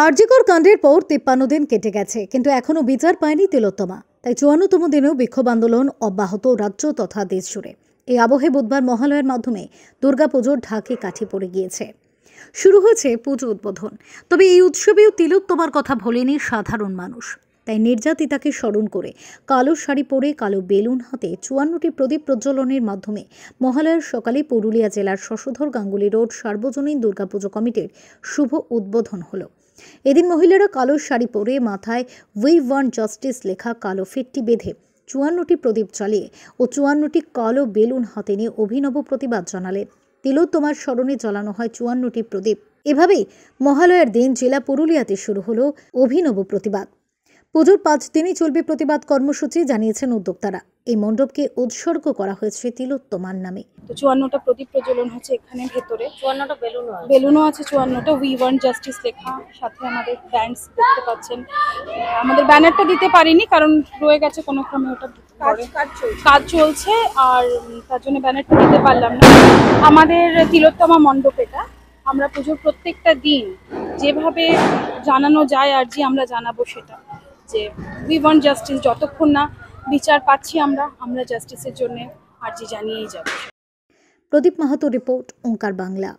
আরজিকর কাণ্ডের পর ৫৩ দিন কেটে গেছে, কিন্তু এখনও বিচার পায়নি তিলোত্তমা। তাই ৫৪তম দিনেও বিক্ষোভ আন্দোলন অব্যাহত রাজ্য তথা দেশ জুড়ে। এই আবহে বুধবার মহালয়ার মাধ্যমে দুর্গাপুজোর ঢাকে কাঠি পড়ে গিয়েছে। শুরু হয়েছে পুজো উদ্বোধন। তবে এই উৎসবেও তিলোত্তমার কথা ভোলেনি সাধারণ মানুষ। তাই নির্যাতিতাকে স্মরণ করে কালো শাড়ি পরে কালো বেলুন হাতে ৫৪টি প্রদীপ প্রজ্বলনের মাধ্যমে মহালয়ার সকালে পুরুলিয়া জেলার শশধর গাঙ্গুলি রোড সার্বজনীন দুর্গাপুজো কমিটির শুভ উদ্বোধন হলো। এদিন মহিলারা কালো শাড়ি পরে মাথায় উই ওয়ান্ট জাস্টিস লেখা কালো ফেট্টি বেঁধে ৫৪টি প্রদীপ জ্বালিয়ে ও ৫৪টি কালো বেলুন হাতে নিয়ে অভিনব প্রতিবাদ জানালেন। তিলোত্তমার স্মরণে জ্বালানো হয় ৫৪টি প্রদীপ। এভাবেই মহালয়ার দিন জেলা পুরুলিয়াতে শুরু হলো অভিনব প্রতিবাদ। পুজোর ৫ দিনই চলবে প্রতিবাদ কর্মসূচি, জানিয়েছেন উদ্যোক্তারা। এই মণ্ডপকে উৎসর্গ করা হয়েছে তিলোত্তমার নামে। তো ৫৪টা প্রদীপ প্রজ্বলন হচ্ছে এখানে ভেতরে, ৫৪টা বেলুনও আছে, ৫৪টা উই ওয়ান্ট জাস্টিস লেখা। সাথে আমাদের ব্যান্ডস দেখতে পাচ্ছেন। আমাদের ব্যানারটা দিতে পারিনি কারণ রয়ে গেছে কোনো ক্রমে, ওটা কাজ চলছে, আর তার জন্য ব্যানারটা দিতে পারলাম না। আমাদের তিলোত্তমা মণ্ডপ, এটা আমরা পুজোর প্রত্যেকটা দিন যেভাবে জানানো যায় আরজি আমরা জানাবো, সেটা যে উই ওয়ান্ট জাস্টিস। যতক্ষণ না বিচার পাচ্ছি আমরা জাস্টিসের জন্য আরজি জানিয়েই যাব। প্রদীপ মাহাতো রিপোর্ট, ওঙ্কার বাংলা।